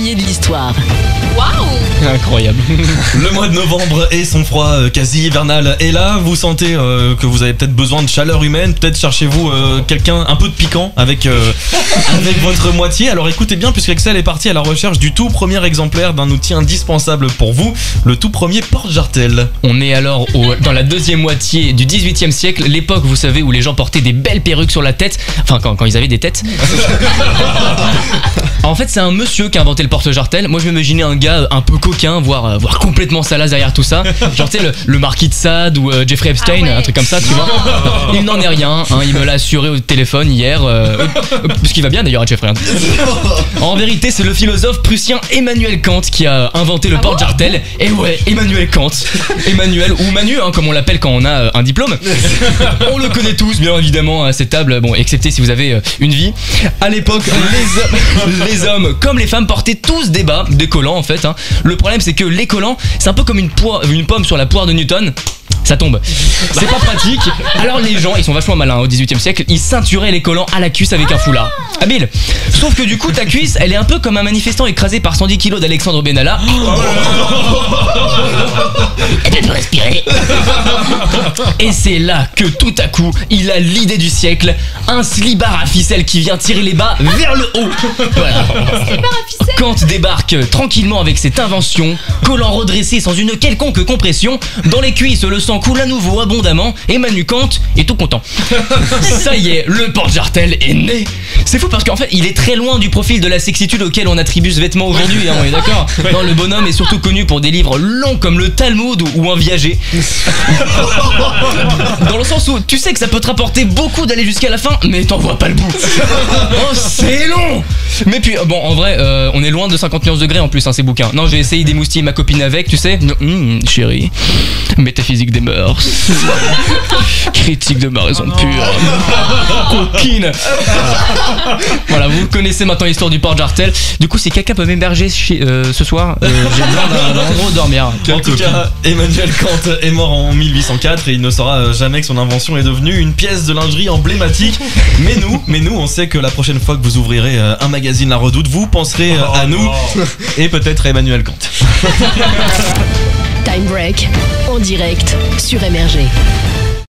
premier de l'histoire. Waouh! Incroyable. Le mois de novembre et son froid quasi hivernal est là. Vous sentez que vous avez peut-être besoin de chaleur humaine. Peut-être cherchez-vous quelqu'un un peu de piquant avec votre moitié. Alors écoutez bien, puisque Axel est parti à la recherche du tout premier exemplaire d'un outil indispensable pour vous, le tout premier porte-jartel. On est alors dans la deuxième moitié du 18e siècle, l'époque, vous savez, où les gens portaient des belles perruques sur la tête. Enfin, quand ils avaient des têtes. En fait, c'est un monsieur qui a inventé le porte-jartel. Moi, je m'imaginais un gars un peu coquin, voire complètement salace derrière tout ça. Genre, tu sais, le marquis de Sade ou Jeffrey Epstein, un truc comme ça, tu vois. Il n'en est rien, hein, il me l'a assuré au téléphone hier. Parce qu'il va bien d'ailleurs à Jeffrey. En vérité, c'est le philosophe prussien Emmanuel Kant qui a inventé le porte-jartel. Et ouais, Emmanuel Kant. Emmanuel, ou Manu, hein, comme on l'appelle quand on a un diplôme. On le connaît tous, bien évidemment, à cette table, bon, excepté si vous avez une vie. À l'époque, les hommes comme les femmes portaient tous des bas, des collants en fait, hein. Le problème, c'est que les collants, c'est un peu comme une pomme sur la poire de Newton. Ça tombe. C'est pas pratique. Alors les gens, ils sont vachement malins au 18e siècle, ils ceinturaient les collants à la cuisse avec un foulard. Habile. Sauf que du coup, ta cuisse, elle est un peu comme un manifestant écrasé par 110 kilos d'Alexandre Benalla. Elle peut respirer. Et c'est là que tout à coup, il a l'idée du siècle, un slibard à ficelle qui vient tirer les bas vers le haut. Voilà. Kant débarque tranquillement avec cette invention, collant redressé sans une quelconque compression. Dans les cuisses, le sang coule à nouveau abondamment et Manu Kant est tout content. Ça y est, le porte-jartel est né. C'est fou parce qu'en fait, il est très loin du profil de la sexitude auquel on attribue ce vêtement aujourd'hui, hein, on est d'accord. Non, le bonhomme est surtout connu pour des livres longs comme le Talmud ou un viager. Dans le sens où tu sais que ça peut te rapporter beaucoup d'aller jusqu'à la fin, mais t'en vois pas le bout. Oh, c'est long. Mais puis, bon, en vrai, on est loin de 50 nuances degrés en plus, hein, ces bouquins. Non, j'ai essayé d'émoustiller ma copine avec, tu sais. Chérie, métaphysique des mœurs, critique de ma raison pure, coquine. Voilà, vous connaissez maintenant l'histoire du porte-jartel. Du coup, si quelqu'un peut m'héberger ce soir, j'ai besoin d'un endroit où dormir. En tout cas, Emmanuel Kant est mort en 1804 et il ne saura jamais que son invention est devenue une pièce de lingerie emblématique. Mais nous, on sait que la prochaine fois que vous ouvrirez un magazine La Redoute, vous penserez à nous et peut-être à Emmanuel Kant. Time Break en direct sur MRG.